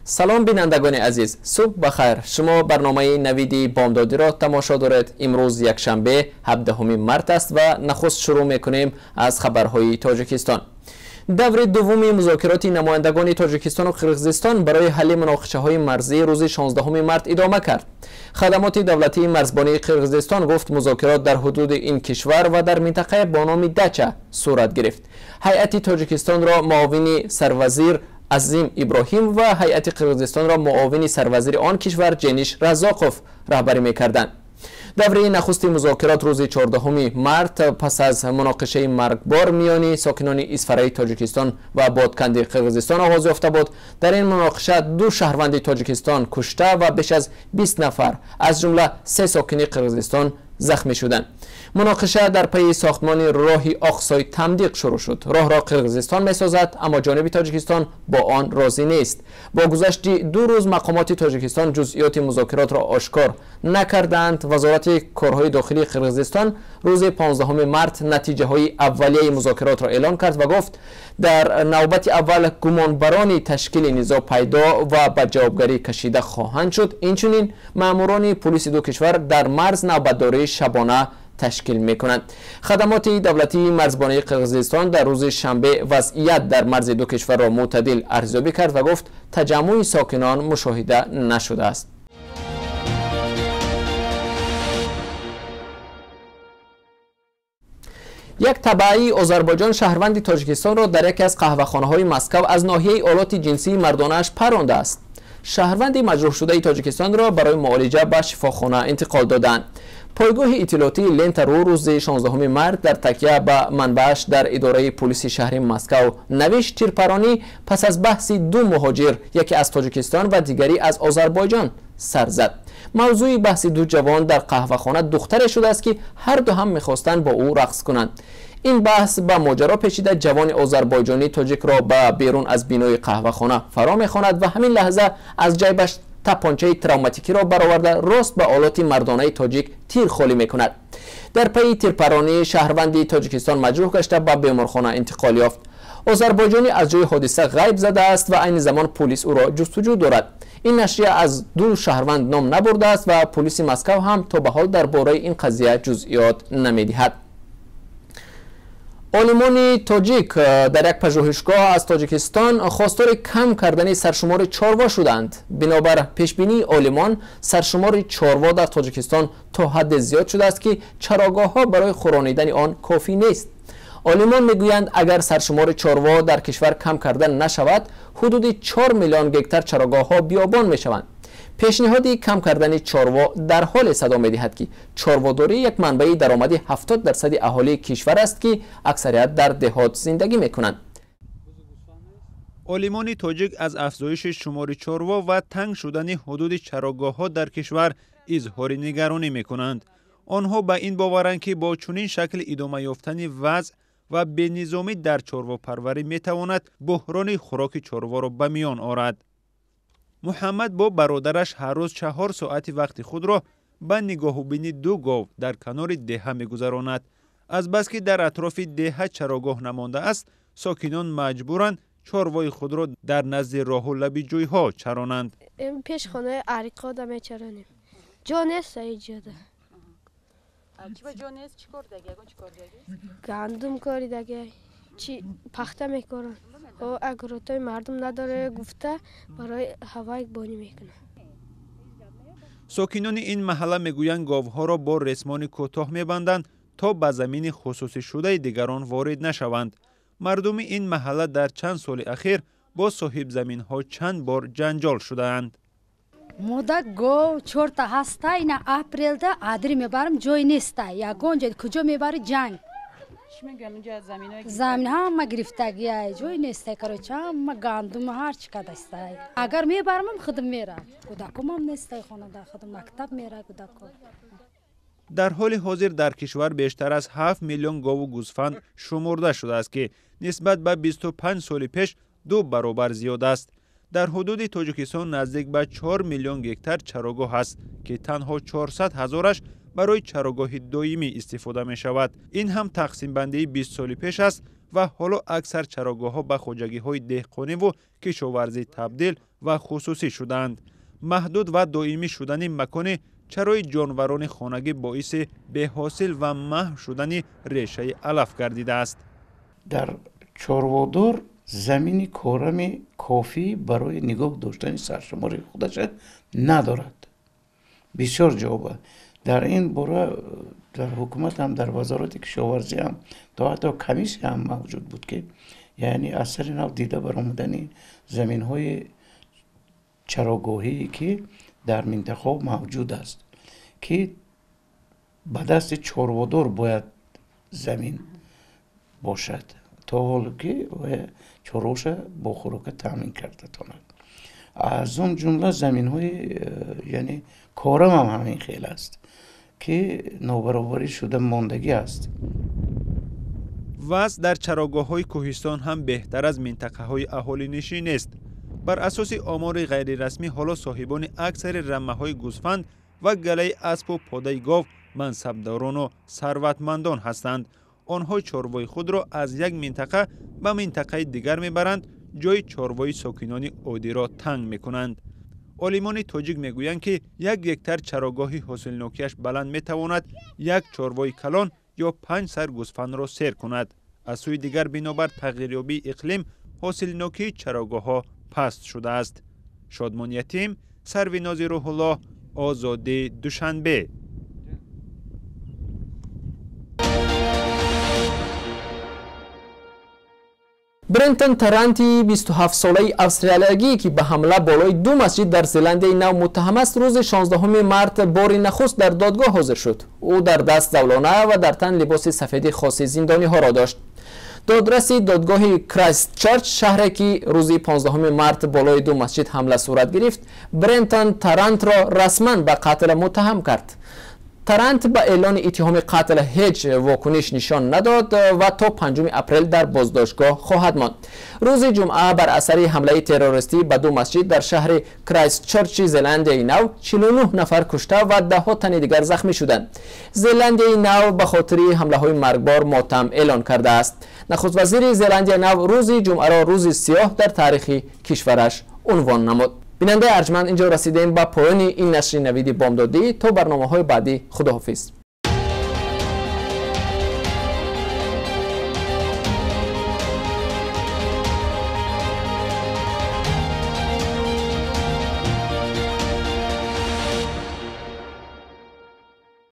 سلام بینندگان عزیز، صبح بخیر. شما برنامه نویدی بامدادی را تماشا دارید. امروز یک شنبه 17 مارس است و نخست شروع میکنیم از خبرهای تاجیکستان. دور دوم مذاکرات نمایندگان تاجیکستان و قرقیزستان برای حل مناقشه های مرزی روز 16 مارس ادامه کرد. خدمات دولتی مرزبانی قرقیزستان گفت مذاکرات در حدود این کشور و در منطقه با نام دچه صورت گرفت. هیئت تاجیکستان را معاون سروزیر عظیم ابراهیم و هیئت قرقیزستان را معاون سروزیر آن کشور جنیش رزاقوف رهبری می‌کردند. دوره نخست مذاکرات روز 14 مارس پس از مناقشه مرگبار میان ساکنان اسفرای تاجیکستان و بادکنده قرقیزستان آغاز یافته بود. در این مناقشه دو شهروند تاجیکستان کشته و بیش از 20 نفر از جمله 3 ساکن قرقیزستان زخمی شدند. مناقشه در پی ساختمان راه آقسای تمدیق شروع شد. راه را قرقیزستان می‌سازد اما جانب تاجیکستان با آن راضی نیست. با گذشت 2 روز مقامات تاجیکستان جزئیات مذاکرات را آشکار نکردند. وزارت کارهای داخلی قرقیزستان روز 15 مارس نتیجه های اولیه مذاکرات را اعلام کرد و گفت در نوبت اول گمانبران تشکیل نزاع پیدا و به جوابگری کشیده خواهند شد. اینچنین ماموران پلیس دو کشور در مرز نوبتداری شبانه تشکیل میکنند. خدمات دولتی مرزبانی قرقیزستان در روز شنبه وضعیت در مرز دو کشور را معتدل ارزیابی کرد و گفت تجمع ساکنان مشاهده نشده است. یک تبعی آذربایجان شهروند تاجیکستان را در یکی از قهوه‌خانه‌های مسکو از ناحیه آلات جنسی مردانه‌اش پرانده است. شهروند مجروح شده تاجیکستان را برای معالجه به شفاخانه انتقال دادند. پایگاه اطلاعاتی لنت رو روز 16 مارس در تکیه به منبعش در اداره پلیس شهر مسکو نوشت تیرپرانی پس از بحث 2 مهاجر، یکی از تاجیکستان و دیگری از آذربایجان سر زد. موضوع بحث 2 جوان در قهوه‌خانه دختر شده است که هر دو هم می‌خواستند با او رقص کنند. این بحث به ماجرا پیچیده جوان آذربایجانی تاجیک را به بیرون از بینای قهوه‌خانه فرا می‌خواند و همین لحظه از جیبش تپانچه تروماتیکی را برآورده راست به آلات مردانه تاجیک تیر خالی می‌کند. در پی تیرپرانی شهروند تاجیکستان مجروح گشته به بیمارخانه انتقال یافت. آذربایجانی از جای حادثه غیب زده است و عین زمان پلیس او را جستجو دارد. این نشریه از 2 شهروند نام نبرده است و پلیس مسکو هم تا به حال درباره این قضیه جزئیات نمی‌دهد. عالمان تاجیک در یک پژوهشگاه از تاجیکستان خواستار کم کردن سرشمار چاروا شدند. بنابر پیشبینی عالمان سرشمار چاروا در تاجیکستان تا حد زیاد شده است که چراگاه‌ها برای خورانیدن آن کافی نیست. عالمان میگویند اگر سرشمار چاروا در کشور کم کرده نشود حدود 4 میلیون گکتار چراگاه‌ها بیابان میشوند. پیشنهادی کم کردن چاروا در حال صدا می‌دهد که چارواداری یک منبع درآمدی 70% اهالی کشور است که اکثریت در دهات زندگی می‌کنند. عالمان تاجیک از افزایش شمار چاروا و تنگ شدن حدود چراگاه‌ها در کشور اظهار نگرانی می‌کنند. آنها به این باورند که با چنین شکل ادامه یافتن وضع و بینظامی در چارواپروری می‌تواند بحران خوراک چاروا را به میان آورد. محمد با برادرش هر روز 4 ساعت وقت خود را به نگاهوبینی 2 گاو در کنار دهه می‌گذراند. از بس که در اطراف دهه چراگاه نمانده است، ساکنان مجبورند چاروای خود را در نزد راه و لب جوی‌ها چرانند. پیش خانه عریقا دا میچرانیم. جا نیست ایجاده. جا نیست چی کار دیگه؟ گندم کاری دیگه. چی پخته میکنن. او اگراتای مردم نداره گفته برای هوای بانی میکنه. ساکنان این محله میگویند گاوها را با رسمان کوتاه میبندند تا به زمین خصوصی شده دیگران وارد نشوند. مردم این محله در چند سال اخیر با صاحب زمین ها چند بار جنجال شدند. مودا گاو 4 تا هسته اینا اپریل دا ادری میبرم جای نیسته. یگان جای کجا میبره جنگ. زمین ها ما گرفتگی جای نیسته کروچه ما گندم هر چی کدسته. اگر میبرم خودم میرم. کودکم هم نیسته خانه در خودم مکتب میره کودکم. در حال حاضر در کشور بیشتر از 7 میلیون گاو و گوسفند شمرده شده است که نسبت به 25 سال پیش 2 برابر زیاد است. در حدود تاجیکستان نزدیک به 4 میلیون گکتار چراگاه است که تنها 400 هزارش برای چراگاه دائمی استفاده می شود. این هم تقسیم بندی 20 سال پیش است و حالا اکثر چراگاه ها به خواجگی های دهقانی و کشاورزی تبدیل و خصوصی شدند. محدود و دائمی شدن مکان چرای جانوران خانگی باعث بی‌حاصل و محو شدن ریشه علف گردیده است. در چروادار زمین کارم کافی برای نگاه داشتن سرشماری خودش ندارد. بسیار جوابه. در این باره در حکومت هم در وزارت کشاورزی هم تا حتی کمیسی هم موجود بود که یعنی اثر نو دیده برآمدن زمین های چراگاهی که در منطقه موجود است که به دست چروادار باید زمین باشد تا حالی که چروش با خوراک تامین کرده تاند. از اون جمله زمین های یعنی کارم هم همین خیلی است که نابرابری شده ماندگی است. وضع در چراگاه های کوهستان هم بهتر از منطقه های اهالی نشین است. بر اساس آمار غیر رسمی حالا صاحبان اکثر رمه های گوسفند و گله اسب و پاده گاو منصبداران و ثروتمندان هستند. آنها چاروای خود را از یک منطقه به منطقه دیگر میبرند، جای چاروای ساکنان عادی را تنگ میکنند. عالمان تاجیک میگویند که یک هکتار چراگاهی حاصلناکیش بلند میتواند یک چاروای کلان یا 5 سر گوسفند را سیر کند. از سوی دیگر بنابر تغییریابی اقلیم حاصلناکی چراگاه ها پست شده است. شادمان یتیم، سرویناز روح الله، آزادی دوشنبه. برنتن ترانتی 27 ساله استرالیایی که به حمله بالای 2 مسجد در زلندیای نو متهم است روز 16 مارس بار نخست در دادگاه حاضر شد. او در دست زولانه و در تن لباس سفید خاص زندانی ها را داشت. دادرس دادگاه کرایست چرچ شهری که روز 15 مارس بالای 2 مسجد حمله صورت گرفت برنتن ترانت را رسما به قتل متهم کرد. ترانت با اعلان اتهام قتل هیچ واکنش نشان نداد و تا 5 اپریل در بازداشتگاه خواهد ماند. روز جمعه بر اثر حمله تروریستی به 2 مسجد در شهر کرایست چرچ زلندیای نو 49 نفر کشته و 10 تن دیگر زخمی شدند. زلندیای نو به خاطر حمله های مرگبار ماتم اعلان کرده است. نخست وزیر زلندیای نو روز جمعه را روز سیاه در تاریخ کشورش عنوان نمود. بیننده ارجمند، اینجا رسیدیم به پایان این نشر نوید بامدادی. تا برنامه‌های بعدی، خداحافظ.